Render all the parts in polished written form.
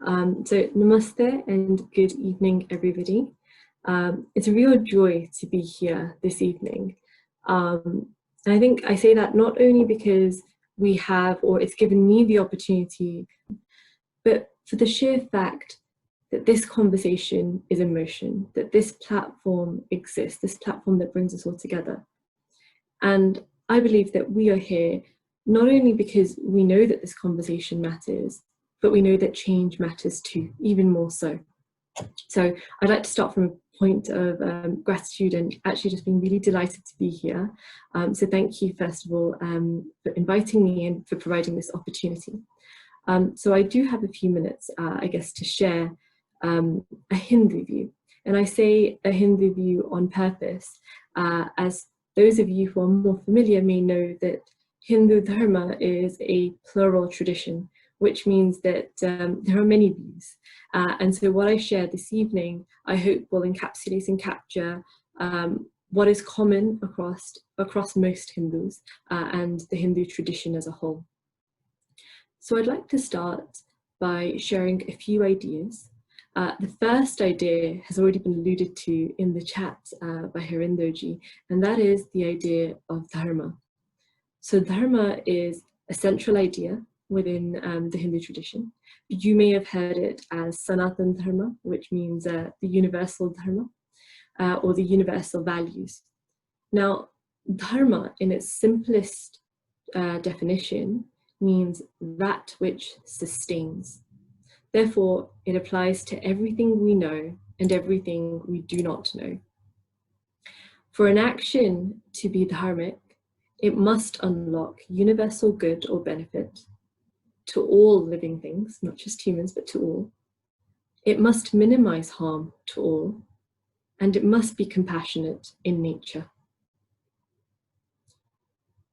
So namaste and good evening, everybody. It's a real joy to be here this evening. And I think I say that not only because we have, or it's given me the opportunity, but for the sheer fact that this conversation is in motion, that this platform exists, this platform that brings us all together. And I believe that we are here not only because we know that this conversation matters, but we know that change matters too, even more so. So I'd like to start from a point of gratitude and actually just being really delighted to be here. So thank you, first of all, for inviting me and for providing this opportunity. So I do have a few minutes, I guess, to share a Hindu view. And I say a Hindu view on purpose, as those of you who are more familiar may know that Hindu Dharma is a plural tradition, which means that there are many views. And so what I share this evening, I hope will encapsulate and capture what is common across most Hindus and the Hindu tradition as a whole. So I'd like to start by sharing a few ideas. The first idea has already been alluded to in the chat by Harindoji, and that is the idea of Dharma. So Dharma is a central idea within the Hindu tradition. You may have heard it as Sanatan Dharma, which means the universal Dharma, or the universal values. Now, Dharma in its simplest definition means that which sustains. Therefore, it applies to everything we know and everything we do not know. For an action to be dharmic, it must unlock universal good or benefit to all living things, not just humans, but to all. It must minimize harm to all, and it must be compassionate in nature.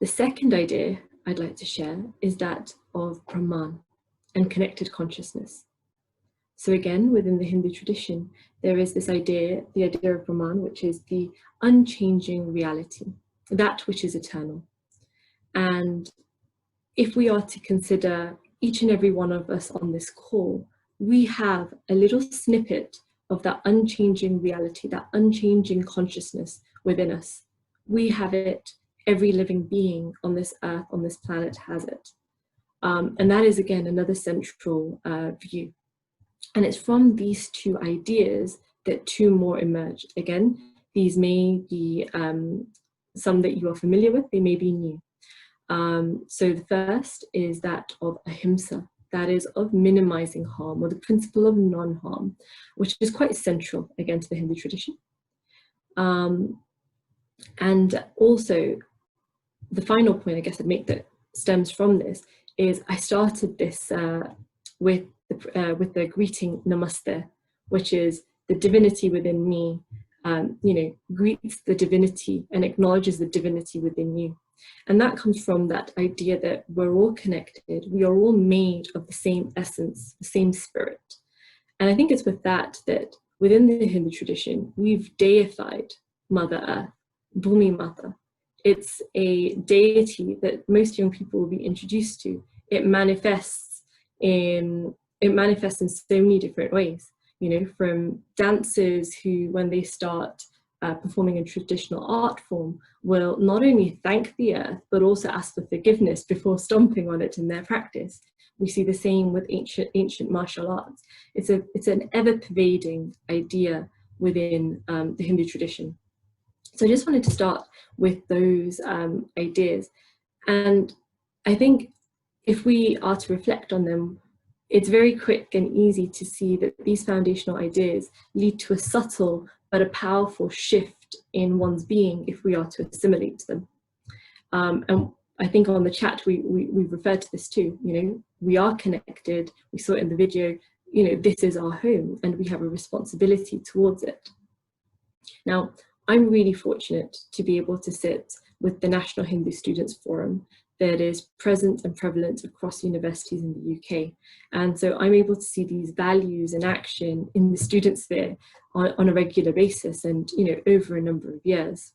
The second idea I'd like to share is that of rahman and connected consciousness. So again, within the Hindu tradition, there is this idea, the idea of rahman, which is the unchanging reality, that which is eternal. And if we are to consider each and every one of us on this call, we have a little snippet of that unchanging reality, that unchanging consciousness within us. We have it, every living being on this earth, on this planet has it. And that is, again, another central view. And it's from these two ideas that two more emerge. Again, these may be some that you are familiar with, they may be new. So the first is that of ahimsa, that is of minimizing harm, or the principle of non-harm, which is quite central, again, to the Hindu tradition. And also, the final point, I guess, I'd make that stems from this is I started this with the greeting namaste, which is the divinity within me, greets the divinity and acknowledges the divinity within you. And that comes from that idea that we're all connected, we are all made of the same essence, the same spirit. And I think it's with that within the Hindu tradition, we've deified Mother Earth, Bhumi Mata. It's a deity that most young people will be introduced to. It manifests in so many different ways, from dancers who, when they start performing a traditional art form, will not only thank the earth, but also ask for forgiveness before stomping on it in their practice. We see the same with ancient martial arts. It's an ever-pervading idea within the Hindu tradition. So I just wanted to start with those ideas. And I think if we are to reflect on them, it's very quick and easy to see that these foundational ideas lead to a subtle but a powerful shift in one's being if we are to assimilate them. And I think on the chat, we referred to this too, we are connected, we saw it in the video, this is our home and we have a responsibility towards it. Now, I'm really fortunate to be able to sit with the National Hindu Students Forum that is present and prevalent across universities in the UK. And so I'm able to see these values in action in the student sphere on a regular basis and over a number of years.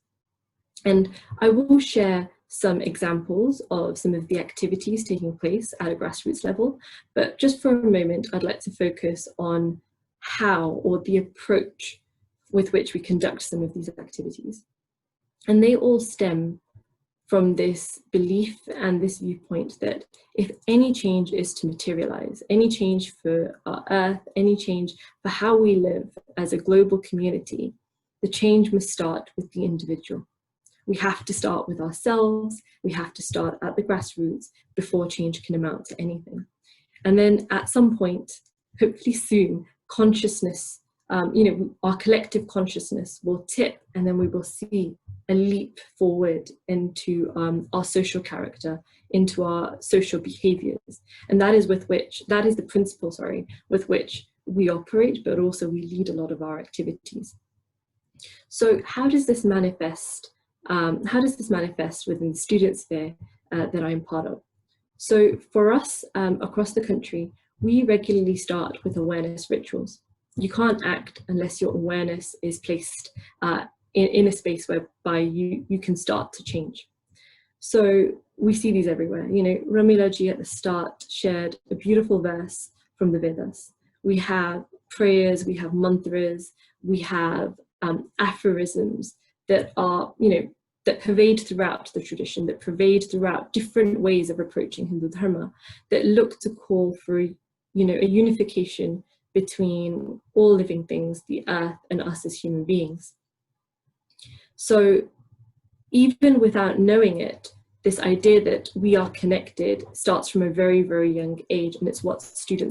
And I will share some examples of some of the activities taking place at a grassroots level. But just for a moment, I'd like to focus on how, or the approach with which we conduct some of these activities. And they all stem from this belief and this viewpoint that if any change is to materialize, any change for our earth, any change for how we live as a global community, the change must start with the individual. We have to start with ourselves, we have to start at the grassroots before change can amount to anything. And then at some point, hopefully soon, consciousness, our collective consciousness will tip, and then we will see a leap forward into our social character, into our social behaviors. And that is the principle, with which we operate, but also we lead a lot of our activities. So how does this manifest? Within the student sphere that I'm part of? So for us across the country, we regularly start with awareness rituals. You can't act unless your awareness is placed in a space whereby you can start to change. So we see these everywhere. Ramilaji at the start shared a beautiful verse from the Vedas. We have prayers, we have mantras, we have aphorisms that are, that pervade throughout the tradition, that pervade throughout different ways of approaching Hindu Dharma, that look to call for, a unification between all living things, the earth, and us as human beings. So even without knowing it, this idea that we are connected starts from a very, very young age, and it's what Hindu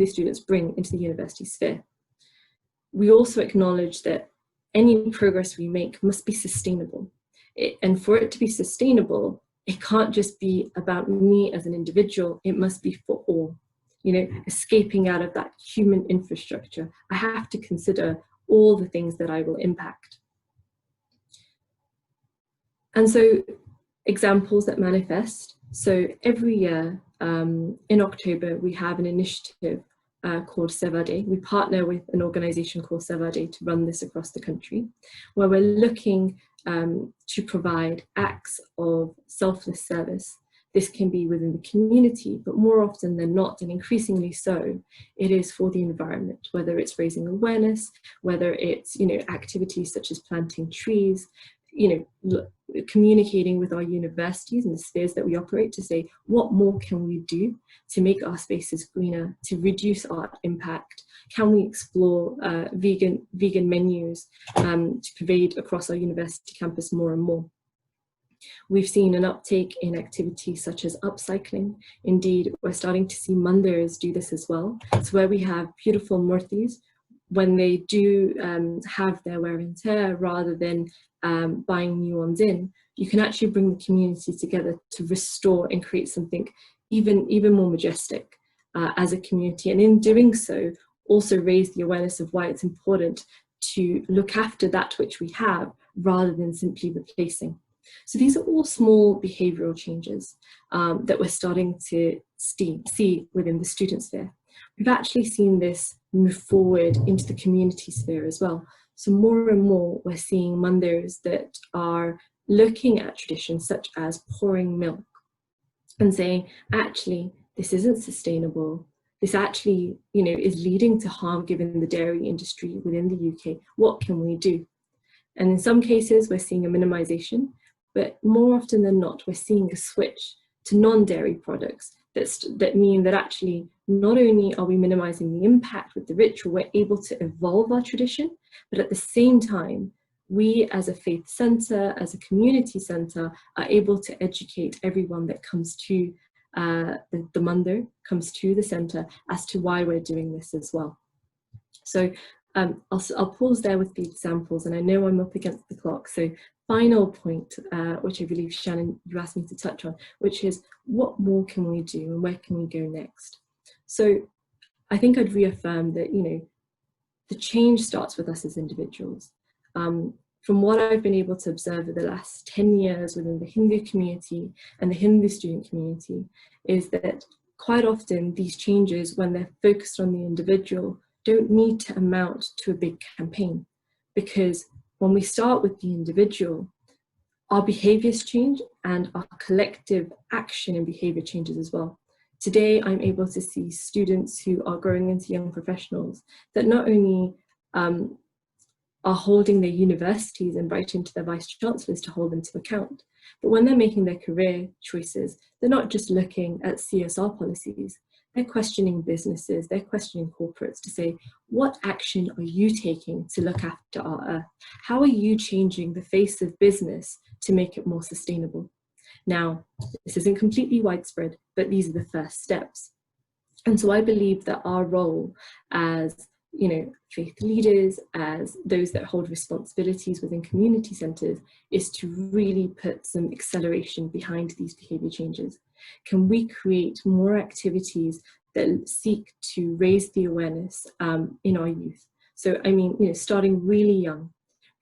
students bring into the university sphere. We also acknowledge that any progress we make must be sustainable. And for it to be sustainable, it can't just be about me as an individual, it must be for all. Escaping out of that human infrastructure, I have to consider all the things that I will impact. And so examples that manifest. So every year in October, we have an initiative called Seva Day. We partner with an organization called Seva Day to run this across the country, where we're looking to provide acts of selfless service. This can be within the community, but more often than not, and increasingly so, it is for the environment, whether it's raising awareness, whether it's, activities such as planting trees, communicating with our universities and the spheres that we operate to say, what more can we do to make our spaces greener, to reduce our impact? Can we explore vegan menus to pervade across our university campus more and more? We've seen an uptake in activities such as upcycling. Indeed, we're starting to see mandirs do this as well. It's where we have beautiful murtis. When they do have their wear and tear, rather than buying new ones in, you can actually bring the community together to restore and create something even more majestic as a community. And in doing so, also raise the awareness of why it's important to look after that which we have rather than simply replacing. So these are all small behavioral changes that we're starting to see within the student sphere. We've actually seen this move forward into the community sphere as well. So more and more we're seeing mandirs that are looking at traditions such as pouring milk and saying, actually, this isn't sustainable. This actually, is leading to harm given the dairy industry within the UK. What can we do? And in some cases, we're seeing a minimization, but more often than not, we're seeing a switch to non-dairy products that mean that actually, not only are we minimizing the impact with the ritual, we're able to evolve our tradition, but at the same time, we as a faith center, as a community center, are able to educate everyone that comes to the mandir, comes to the center, as to why we're doing this as well. So I'll pause there with the examples, and I know I'm up against the clock. So final point, which I believe, Shannon, you asked me to touch on, which is what more can we do and where can we go next? So I think I'd reaffirm that, the change starts with us as individuals. From what I've been able to observe over the last 10 years within the Hindu community and the Hindu student community, is that quite often these changes, when they're focused on the individual, don't need to amount to a big campaign. Because when we start with the individual, our behaviors change and our collective action and behavior changes as well. Today, I'm able to see students who are growing into young professionals that not only are holding their universities and writing to their vice chancellors to hold them to account, but when they're making their career choices, they're not just looking at CSR policies, they're questioning businesses, they're questioning corporates to say, what action are you taking to look after our earth? How are you changing the face of business to make it more sustainable? Now, this isn't completely widespread, but these are the first steps. And so I believe that our role as faith leaders, as those that hold responsibilities within community centres, is to really put some acceleration behind these behaviour changes. Can we create more activities that seek to raise the awareness in our youth? So, starting really young,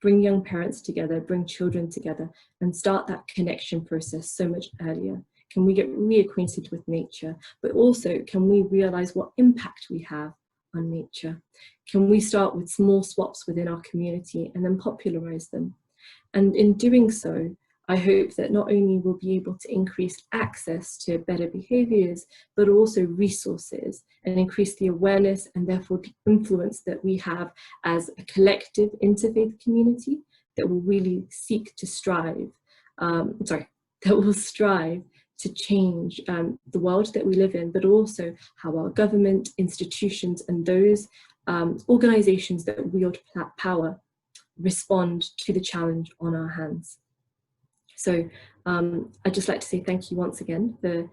bring young parents together, bring children together, and start that connection process so much earlier. Can we get reacquainted with nature? But also, can we realise what impact we have on nature? Can we start with small swaps within our community and then popularise them? And in doing so, I hope that not only we'll be able to increase access to better behaviours, but also resources, and increase the awareness and therefore the influence that we have as a collective interfaith community that will really seek to strive, to change the world that we live in, but also how our government, institutions, and those organisations that wield power respond to the challenge on our hands. So I'd just like to say thank you once again for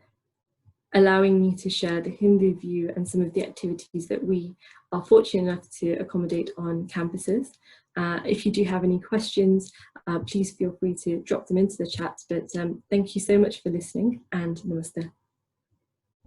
allowing me to share the Hindu view and some of the activities that we are fortunate enough to accommodate on campuses. If you do have any questions, please feel free to drop them into the chat. But thank you so much for listening, and namaste.